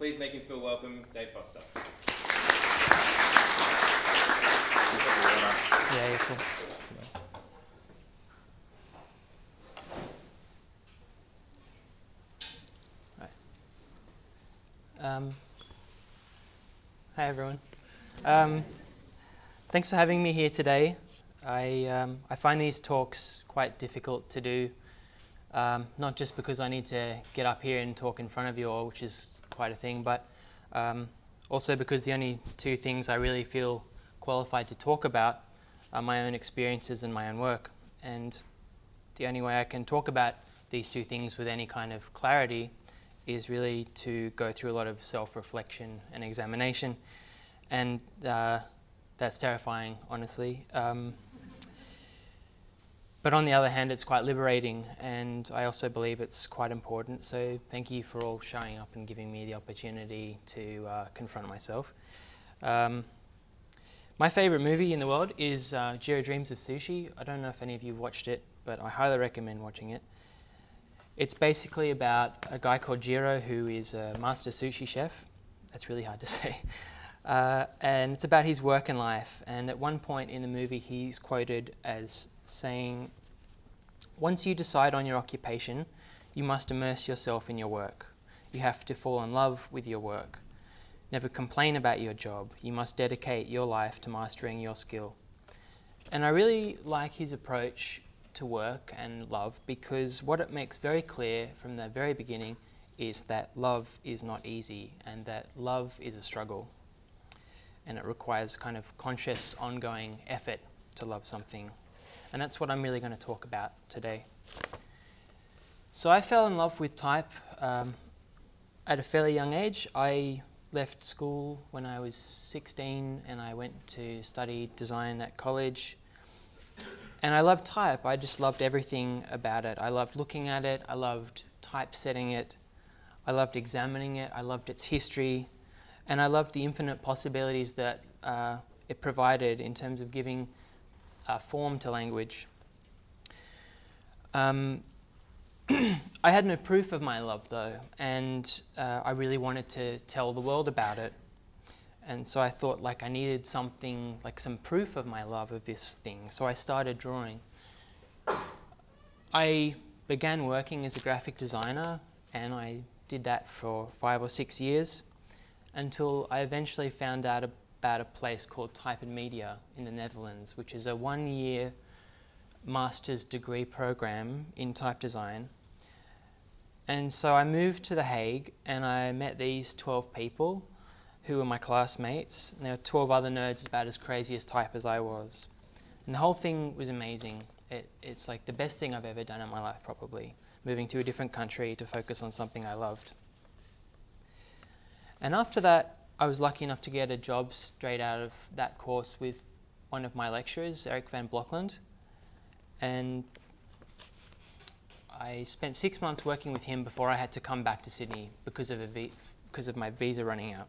Please make him feel welcome, Dave Foster. Yeah, cool. Hi everyone. Thanks for having me here today. I find these talks quite difficult to do, not just because I need to get up here and talk in front of you all, which is quite a thing, but also because the only two things I really feel qualified to talk about are my own experiences and my own work. And the only way I can talk about these two things with any kind of clarity is really to go through a lot of self-reflection and examination, and that's terrifying, honestly. But on the other hand, it's quite liberating, and I also believe it's quite important. So thank you for all showing up and giving me the opportunity to confront myself. My favorite movie in the world is Jiro Dreams of Sushi. I don't know if any of you watched it, but I highly recommend watching it. It's basically about a guy called Jiro who is a master sushi chef. That's really hard to say. And it's about his work and life. And at one point in the movie, he's quoted as saying, "Once you decide on your occupation, you must immerse yourself in your work. You have to fall in love with your work. Never complain about your job. You must dedicate your life to mastering your skill." And I really like his approach to work and love, because what it makes very clear from the very beginning is that love is not easy, and that love is a struggle, and it requires kind of conscious ongoing effort to love something. And that's what I'm really going to talk about today. So I fell in love with type at a fairly young age. I left school when I was 16 and I went to study design at college. And I loved type. I just loved everything about it. I loved looking at it. I loved typesetting it. I loved examining it. I loved its history. And I loved the infinite possibilities that it provided in terms of giving form to language. I had no proof of my love, though, and I really wanted to tell the world about it. And so I thought, like, I needed something, like some proof of my love of this thing. So I started drawing. I began working as a graphic designer, and I did that for 5 or 6 years until I eventually found out about a place called Type and Media in the Netherlands, which is a 1-year master's degree program in type design. And so I moved to The Hague and I met these 12 people who were my classmates, and there were 12 other nerds about as crazy as type as I was. And the whole thing was amazing. It's like the best thing I've ever done in my life, probably, moving to a different country to focus on something I loved. And after that, I was lucky enough to get a job straight out of that course with one of my lecturers, Eric van Blokland. And I spent 6 months working with him before I had to come back to Sydney because of my visa running out.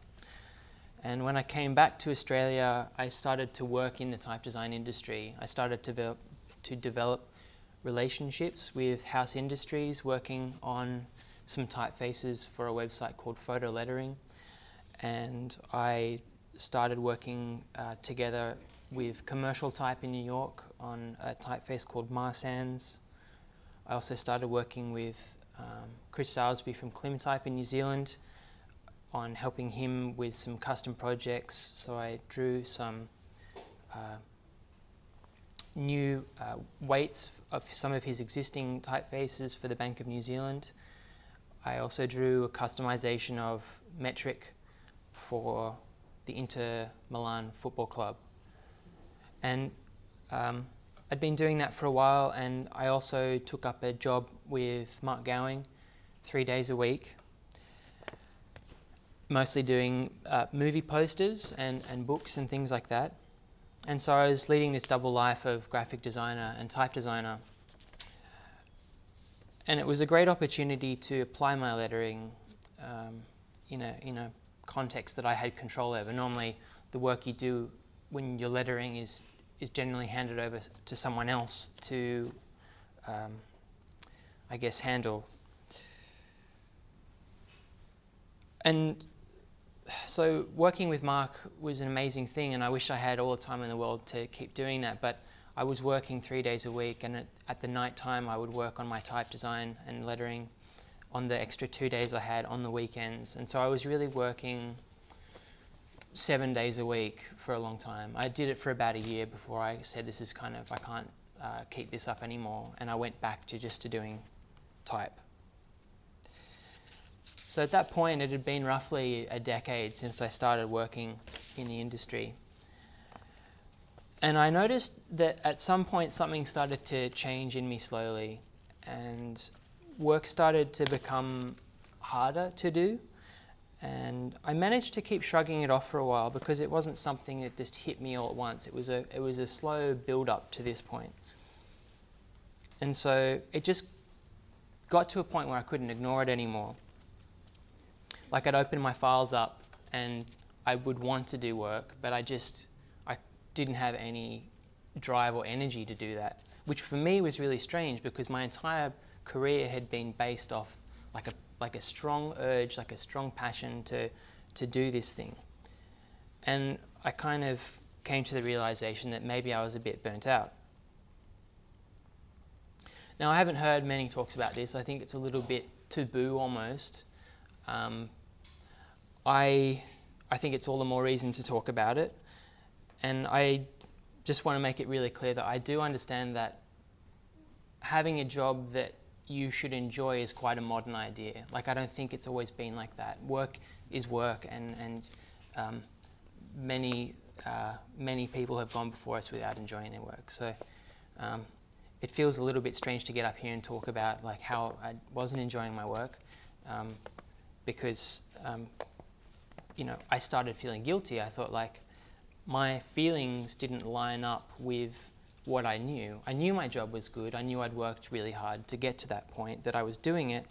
And when I came back to Australia, I started to work in the type design industry. I started to develop relationships with house industries, working on some typefaces for a website called Photo Lettering. And I started working together with Commercial Type in New York on a typeface called Marsans. I also started working with Chris Salisbury from Climtype in New Zealand on helping him with some custom projects. So I drew some new weights of some of his existing typefaces for the Bank of New Zealand. I also drew a customization of metric for the Inter Milan Football Club. And I'd been doing that for a while, and I also took up a job with Mark Gowing 3 days a week, mostly doing movie posters and books and things like that. And so I was leading this double life of graphic designer and type designer. And it was a great opportunity to apply my lettering in a context that I had control over. Normally, the work you do when you're lettering is generally handed over to someone else to, I guess, handle. And So working with Mark was an amazing thing, and I wish I had all the time in the world to keep doing that, but I was working 3 days a week, and at the night time I would work on my type design and lettering on the extra 2 days I had on the weekends. And so I was really working 7 days a week for a long time. I did it for about a year before I said this is kind of, I can't keep this up anymore, and I went back to just doing type. So at that point it had been roughly a decade since I started working in the industry. And I noticed that at some point something started to change in me slowly, and work started to become harder to do. And I managed to keep shrugging it off for a while because it wasn't something that just hit me all at once. It was a slow build up to this point. And so it just got to a point where I couldn't ignore it anymore. Like I'd open my files up and I would want to do work, but I didn't have any drive or energy to do that, which for me was really strange because my entire career had been based off like a strong urge, like a strong passion to do this thing. And I kind of came to the realization that maybe I was a bit burnt out. Now, I haven't heard many talks about this. I think it's a little bit taboo almost. I think it's all the more reason to talk about it. And I just want to make it really clear that I do understand that having a job that you should enjoy is quite a modern idea. Like, I don't think it's always been like that. Work is work, and many people have gone before us without enjoying their work. So it feels a little bit strange to get up here and talk about like how I wasn't enjoying my work, because I started feeling guilty. I thought like my feelings didn't line up with what I knew. I knew my job was good. I knew I'd worked really hard to get to that point, that I was doing it.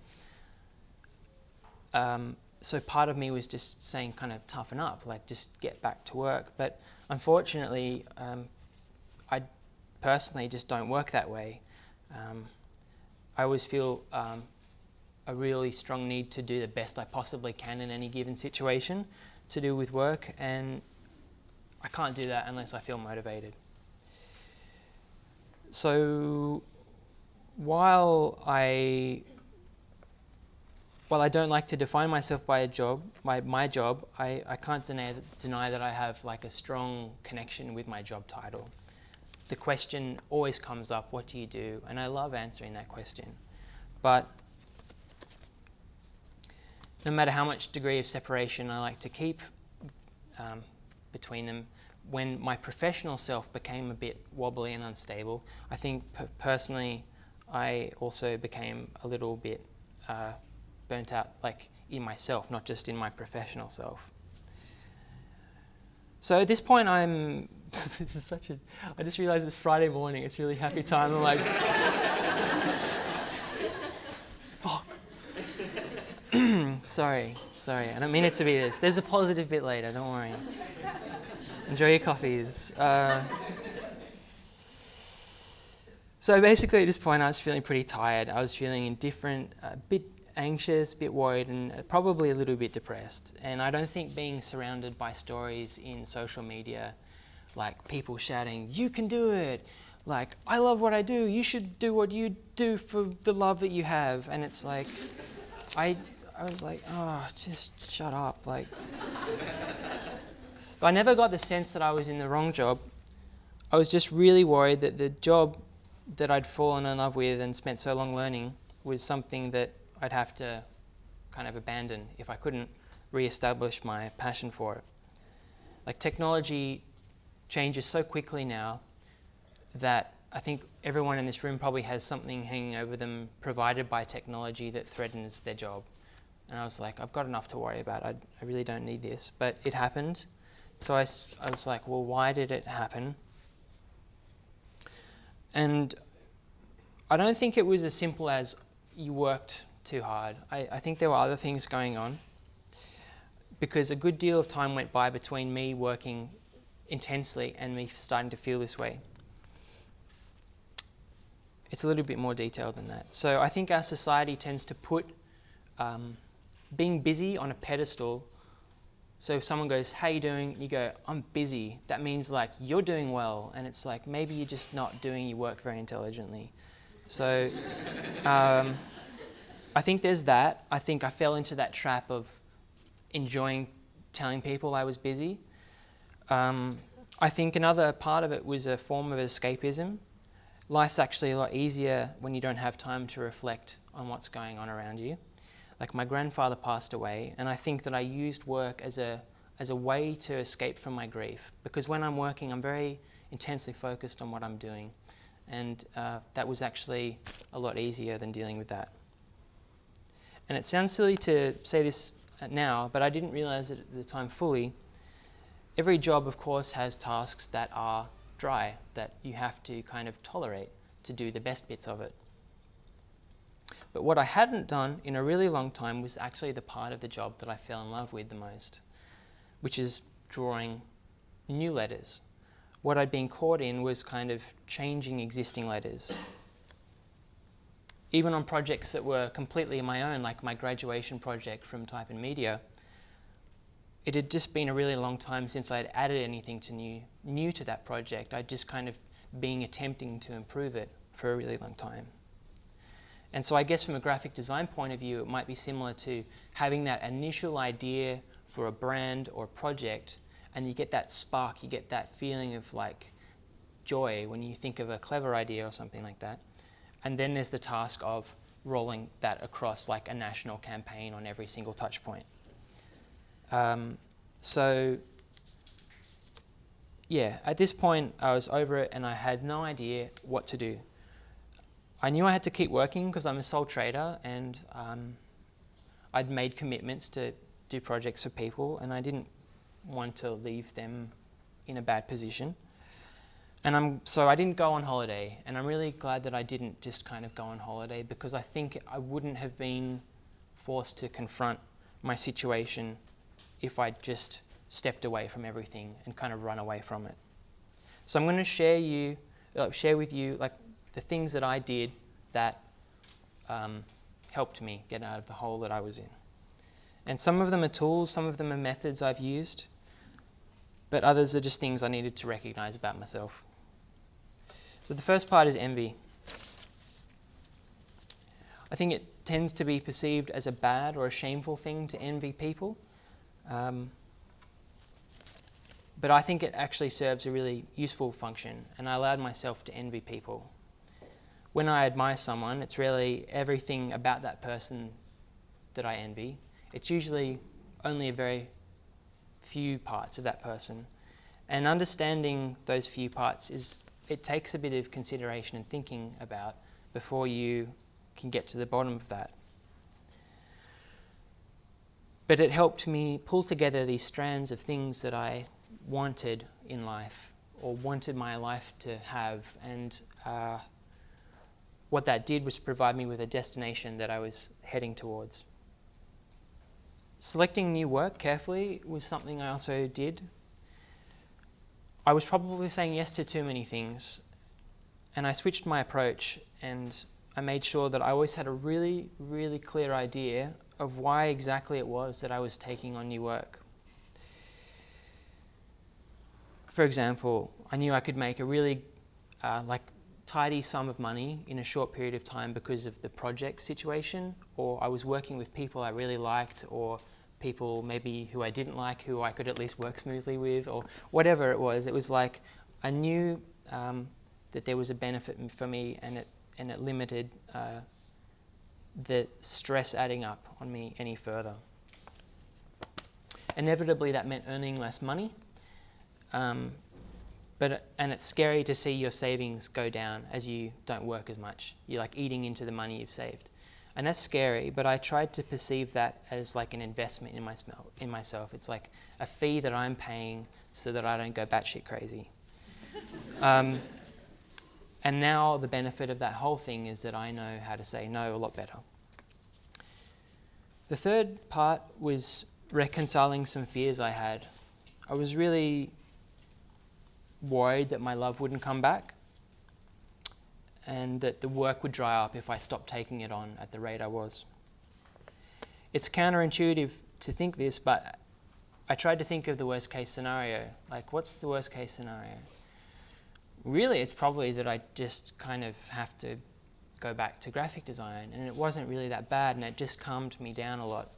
So part of me was just saying kind of toughen up, like just get back to work. But unfortunately, I personally just don't work that way. I always feel a really strong need to do the best I possibly can in any given situation to do with work, and I can't do that unless I feel motivated. So while I don't like to define myself by a job, my job, I can't deny that I have like a strong connection with my job title. The question always comes up, what do you do? And I love answering that question. But no matter how much degree of separation I like to keep between them, when my professional self became a bit wobbly and unstable, I think personally I also became a little bit burnt out, like in myself, not just in my professional self. So at this point this is I just realized it's Friday morning, it's really happy time. I'm like, fuck. Sorry, I don't mean it to be this. There's a positive bit later, don't worry. Enjoy your coffees. So basically at this point I was feeling pretty tired. I was feeling indifferent, a bit anxious, a bit worried, and probably a little bit depressed. And I don't think being surrounded by stories in social media, like people shouting, you can do it, like, I love what I do, you should do what you do for the love that you have. And it's like, I was like, oh, just shut up. Like, I never got the sense that I was in the wrong job. I was just really worried that the job that I'd fallen in love with and spent so long learning was something that I'd have to kind of abandon if I couldn't re-establish my passion for it. Like, technology changes so quickly now that I think everyone in this room probably has something hanging over them provided by technology that threatens their job. And I was like, I've got enough to worry about. I really don't need this. But it happened. So I was like, well, why did it happen? And I don't think it was as simple as you worked too hard. I think there were other things going on, because a good deal of time went by between me working intensely and me starting to feel this way. It's a little bit more detailed than that. So I think our society tends to put being busy on a pedestal So if someone goes, "How you doing?" You go, "I'm busy." That means like you're doing well, and it's like maybe you're just not doing your work very intelligently. So I think there's that. I think I fell into that trap of enjoying telling people I was busy. I think another part of it was a form of escapism. Life's actually a lot easier when you don't have time to reflect on what's going on around you. Like my grandfather passed away, and I think that I used work as a way to escape from my grief, because when I'm working, I'm very intensely focused on what I'm doing, and that was actually a lot easier than dealing with that. And it sounds silly to say this now, but I didn't realize it at the time fully. Every job, of course, has tasks that are dry, that you have to kind of tolerate to do the best bits of it. But what I hadn't done in a really long time was actually the part of the job that I fell in love with the most, which is drawing new letters. What I'd been caught in was kind of changing existing letters. Even on projects that were completely my own, like my graduation project from Type and Media, it had just been a really long time since I'd added anything new to that project. I'd just kind of been attempting to improve it for a really long time. And so I guess from a graphic design point of view, it might be similar to having that initial idea for a brand or project, and you get that spark, you get that feeling of like joy when you think of a clever idea or something like that. And then there's the task of rolling that across like a national campaign on every single touch point. So yeah, at this point I was over it and I had no idea what to do. I knew I had to keep working because I'm a sole trader, and I'd made commitments to do projects for people, and I didn't want to leave them in a bad position. And so I didn't go on holiday, and I'm really glad that I didn't just kind of go on holiday, because I think I wouldn't have been forced to confront my situation if I just stepped away from everything and kind of run away from it. So I'm going to share with you like the things that I did that helped me get out of the hole that I was in. And some of them are tools, some of them are methods I've used, but others are just things I needed to recognize about myself. So the first part is envy. I think it tends to be perceived as a bad or a shameful thing to envy people. But I think it actually serves a really useful function, and I allowed myself to envy people. When I admire someone, it's really everything about that person that I envy. It's usually only a very few parts of that person. And understanding those few parts it takes a bit of consideration and thinking about before you can get to the bottom of that. But it helped me pull together these strands of things that I wanted in life, or wanted my life to have, and what that did was provide me with a destination that I was heading towards. Selecting new work carefully was something I also did. I was probably saying yes to too many things, and I switched my approach, and I made sure that I always had a really, really clear idea of why exactly it was that I was taking on new work. For example, I knew I could make a really tidy sum of money in a short period of time because of the project situation, or I was working with people I really liked, or people maybe who I didn't like who I could at least work smoothly with, or whatever it was. It was like I knew that there was a benefit for me, and it limited the stress adding up on me any further. Inevitably that meant earning less money, and it's scary to see your savings go down as you don't work as much. You're like eating into the money you've saved. And that's scary, but I tried to perceive that as like an investment in myself. It's like a fee that I'm paying so that I don't go batshit crazy. And now the benefit of that whole thing is that I know how to say no a lot better. The third part was reconciling some fears I had. I was really worried that my love wouldn't come back, and that the work would dry up if I stopped taking it on at the rate I was. It's counterintuitive to think this, but I tried to think of the worst case scenario. Like, what's the worst case scenario? Really, it's probably that I just kind of have to go back to graphic design, and it wasn't really that bad, and it just calmed me down a lot.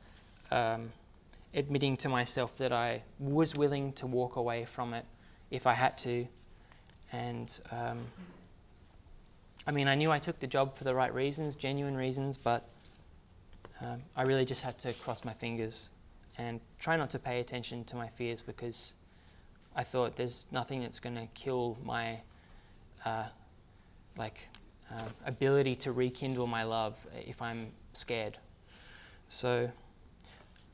Admitting to myself that I was willing to walk away from it if I had to, and I mean, I knew I took the job for the right reasons, genuine reasons, but I really just had to cross my fingers and try not to pay attention to my fears, because I thought there's nothing that's going to kill my ability to rekindle my love if I'm scared. So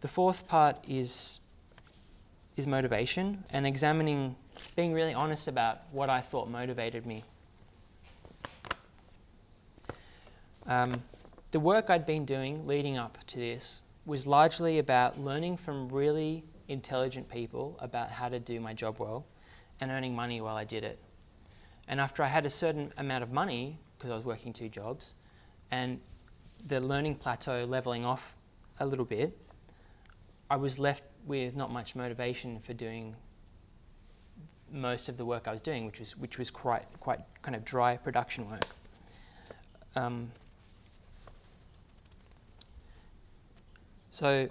the fourth part is motivation, and examining, being really honest about what I thought motivated me. The work I'd been doing leading up to this was largely about learning from really intelligent people about how to do my job well and earning money while I did it. And after I had a certain amount of money, because I was working 2 jobs, and the learning plateau leveling off a little bit, I was left with not much motivation for doing most of the work I was doing, which was quite kind of dry production work. So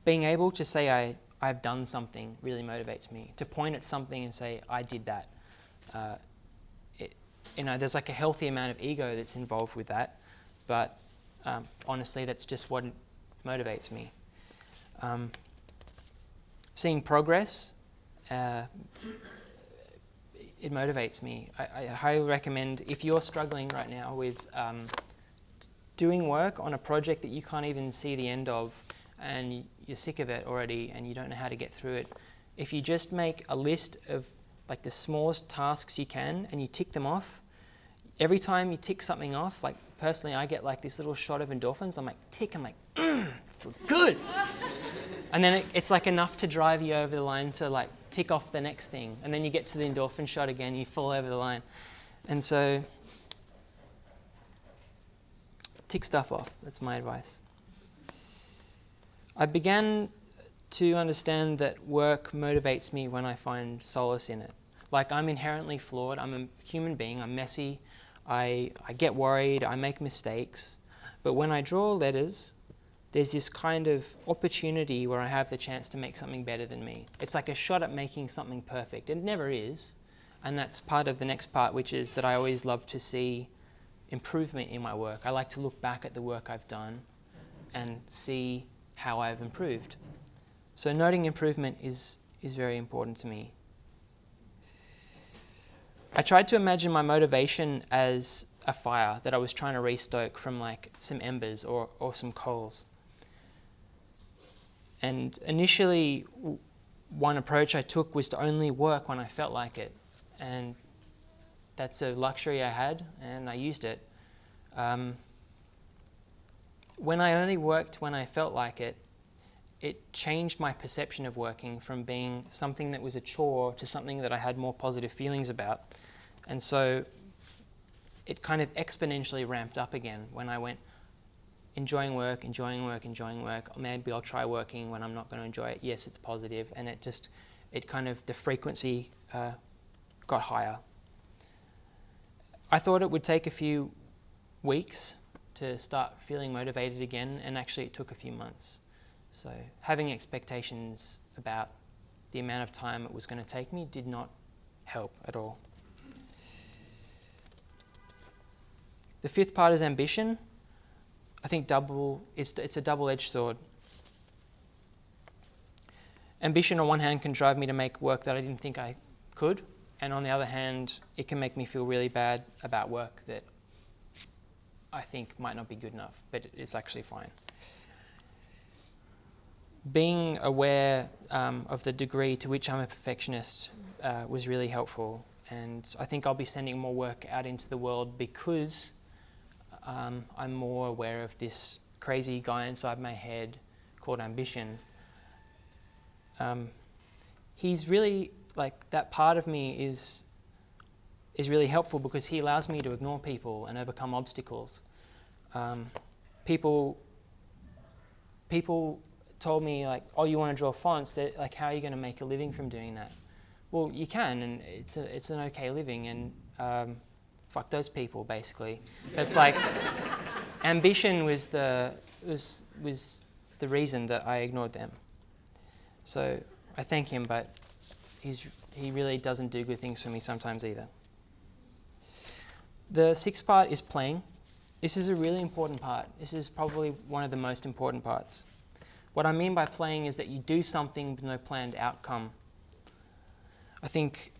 being able to say I've done something really motivates me. To point at something and say, I did that. There's like a healthy amount of ego that's involved with that, but honestly, that's just what motivates me. Seeing progress, it motivates me. I highly recommend, if you're struggling right now with doing work on a project that you can't even see the end of, and you're sick of it already and you don't know how to get through it, if you just make a list of like the smallest tasks you can and you tick them off, every time you tick something off, like personally I get like this little shot of endorphins. I'm like, tick, I'm like, feel good. And then it's like enough to drive you over the line to like tick off the next thing. And then you get to the endorphin shot again, you fall over the line. And so tick stuff off. That's my advice. I began to understand that work motivates me when I find solace in it. Like, I'm inherently flawed. I'm a human being. I'm messy. I get worried. I make mistakes. But when I draw letters, there's this kind of opportunity where I have the chance to make something better than me. It's like a shot at making something perfect. It never is. And that's part of the next part, which is that I always love to see improvement in my work. I like to look back at the work I've done and see how I've improved. So noting improvement is very important to me. I tried to imagine my motivation as a fire that I was trying to restoke from like some embers or some coals. And initially, one approach I took was to only work when I felt like it. And that's a luxury I had, and I used it. When I only worked when I felt like it, it changed my perception of working from being something that was a chore to something that I had more positive feelings about. And so it kind of exponentially ramped up again when I went enjoying work, maybe I'll try working when I'm not going to enjoy it. Yes, it's positive. And the frequency got higher. I thought it would take a few weeks to start feeling motivated again, and actually it took a few months. So having expectations about the amount of time it was going to take me did not help at all. The fifth part is ambition. I think it's a double-edged sword. Ambition on one hand can drive me to make work that I didn't think I could, and on the other hand, it can make me feel really bad about work that I think might not be good enough, but it's actually fine. Being aware of the degree to which I'm a perfectionist was really helpful, and I think I'll be sending more work out into the world because I'm more aware of this crazy guy inside my head called ambition. He's really, like, that part of me is really helpful because he allows me to ignore people and overcome obstacles. People told me like, oh, you want to draw fonts, that like, how are you going to make a living from doing that? Well, you can, and it's an okay living, and fuck those people, basically. It's like ambition was the reason that I ignored them. So I thank him, but he really doesn't do good things for me sometimes either. The sixth part is playing. This is a really important part. This is probably one of the most important parts. What I mean by playing is that you do something with no planned outcome. I think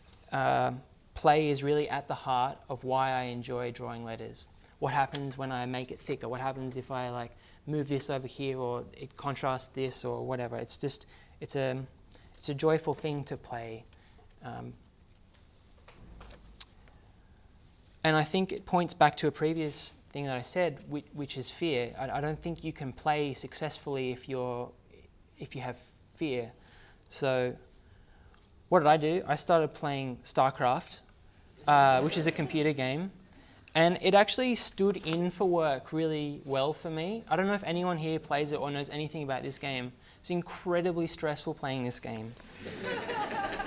play is really at the heart of why I enjoy drawing letters. What happens when I make it thicker? What happens if I like move this over here, or it contrasts this, or whatever? It's just, it's a joyful thing to play. And I think it points back to a previous thing that I said, which is fear. I don't think you can play successfully if you have fear. So what did I do? I started playing StarCraft, which is a computer game, and it actually stood in for work really well for me. I don't know if anyone here plays it or knows anything about this game. It's incredibly stressful playing this game.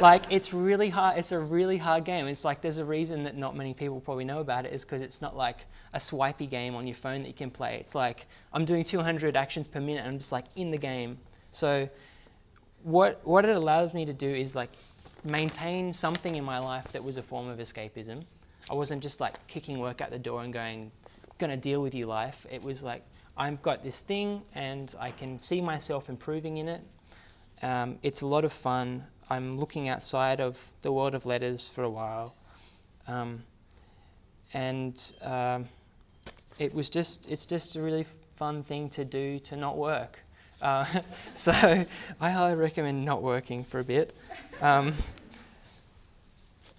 Like, it's really hard. It's a really hard game. It's like there's a reason that not many people probably know about it, is because it's not like a swipey game on your phone that you can play. It's like I'm doing 200 actions per minute and I'm just like in the game. So what it allows me to do is like maintain something in my life that was a form of escapism. I wasn't just like kicking work out the door and going, gonna deal with you, life. It was like, I've got this thing and I can see myself improving in it. It's a lot of fun. I'm looking outside of the world of letters for a while. It's just a really fun thing to do to not work. So I highly recommend not working for a bit.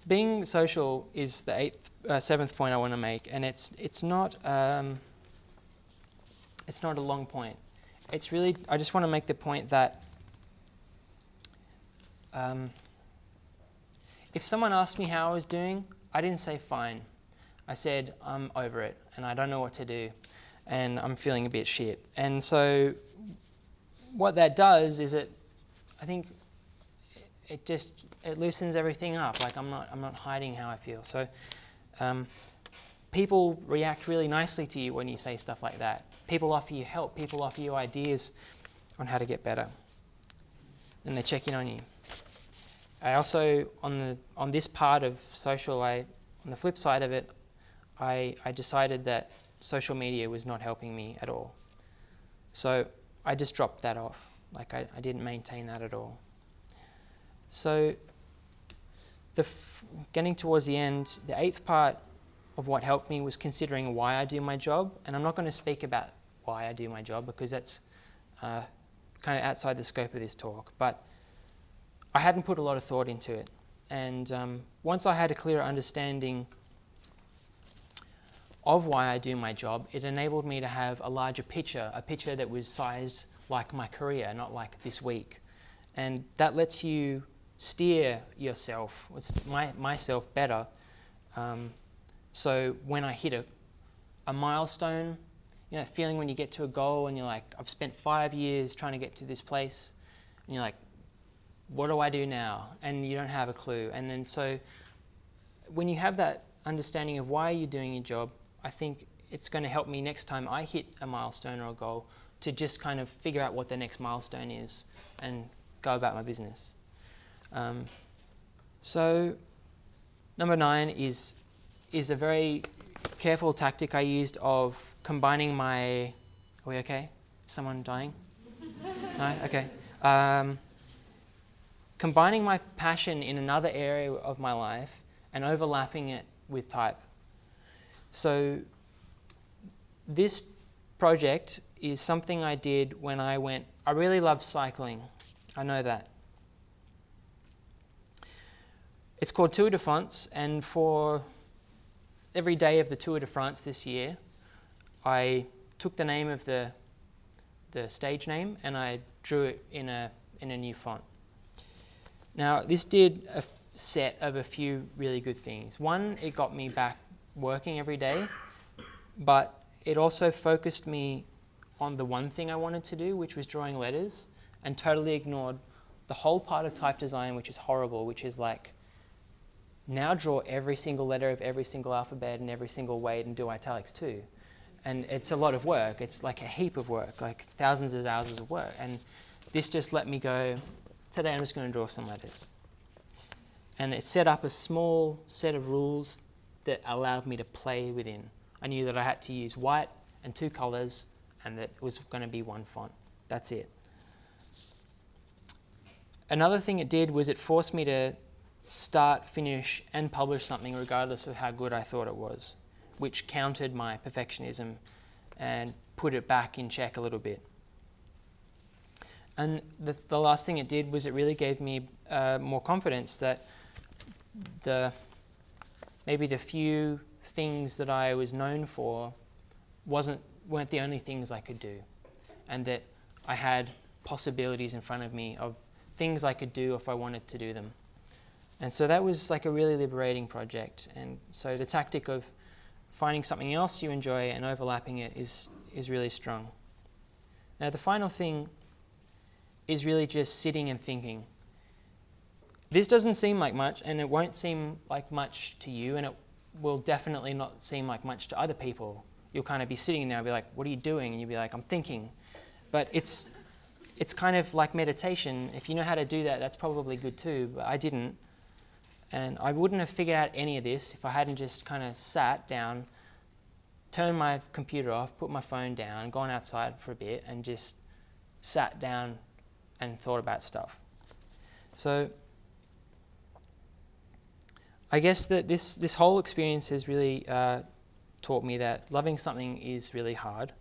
Being social is the seventh point I want to make, and it's not a long point. It's really, I just want to make the point that if someone asked me how I was doing, I didn't say fine. I said I'm over it and I don't know what to do and I'm feeling a bit shit. And so what that does is I think it loosens everything up. Like I'm not hiding how I feel. So people react really nicely to you when you say stuff like that. People offer you help. People offer you ideas on how to get better, and they check in on you. I also, on this part of social, on the flip side of it, I decided that social media was not helping me at all. So I just dropped that off. Like I didn't maintain that at all. So getting towards the end, the eighth part of what helped me was considering why I do my job. And I'm not going to speak about why I do my job because that's kind of outside the scope of this talk. But I hadn't put a lot of thought into it. And once I had a clearer understanding of why I do my job, it enabled me to have a larger picture, a picture that was sized like my career, not like this week. And that lets you steer yourself, myself better. So when I hit a milestone, you know, feeling when you get to a goal and you're like, I've spent 5 years trying to get to this place, and you're like, what do I do now? And you don't have a clue. And then so when you have that understanding of why you're doing your job, I think it's going to help me next time I hit a milestone or a goal to just kind of figure out what the next milestone is and go about my business. So number 9 is a very careful tactic I used of combining my... Are we okay? Someone dying? No? Okay. Combining my passion in another area of my life and overlapping it with type. So this project is something I did when I really love cycling. I know that. It's called Tour de France, and for every day of the Tour de France this year, I took the name of the stage name and I drew it in a new font. Now, this did a set of a few really good things. One, it got me back working every day, but it also focused me on the one thing I wanted to do, which was drawing letters. and totally ignored the whole part of type design, which is horrible, which is like, now draw every single letter of every single alphabet and every single weight and do italics too. And it's a lot of work. It's like a heap of work, like thousands of hours of work. And this just let me go, today I'm just going to draw some letters. And it set up a small set of rules that allowed me to play within. I knew that I had to use white and 2 colors, and that it was going to be one font. That's it. Another thing it did was it forced me to start, finish, and publish something regardless of how good I thought it was, which countered my perfectionism and put it back in check a little bit. And the last thing it did was it really gave me more confidence that maybe the few things that I was known for weren't the only things I could do, and that I had possibilities in front of me of things I could do if I wanted to do them. And so that was like a really liberating project. And so the tactic of finding something else you enjoy and overlapping it is really strong. Now the final thing is really just sitting and thinking. This doesn't seem like much, and it won't seem like much to you, and it will definitely not seem like much to other people. You'll kind of be sitting there and be like, what are you doing? And you'll be like, I'm thinking. But it's kind of like meditation. If you know how to do that, that's probably good too, but I didn't. And I wouldn't have figured out any of this if I hadn't just kind of sat down, turned my computer off, put my phone down, gone outside for a bit, and just sat down and thought about stuff. So I guess that this whole experience has really taught me that loving something is really hard,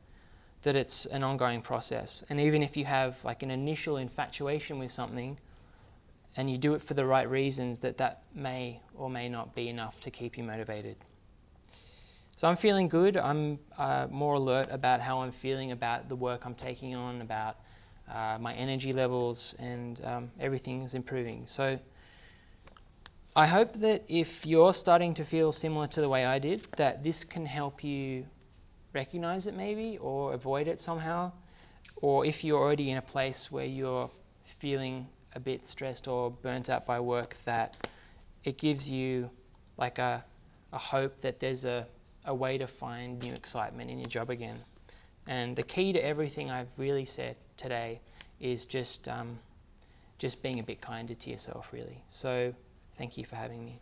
that it's an ongoing process. And even if you have like an initial infatuation with something, and you do it for the right reasons, that may or may not be enough to keep you motivated. So I'm feeling good. I'm more alert about how I'm feeling about the work I'm taking on, about my energy levels, and everything is improving. So I hope that if you're starting to feel similar to the way I did, that this can help you recognize it maybe, or avoid it somehow. Or if you're already in a place where you're feeling a bit stressed or burnt out by work, that it gives you like a hope that there's a way to find new excitement in your job again. And the key to everything I've really said today is just being a bit kinder to yourself, really. So thank you for having me.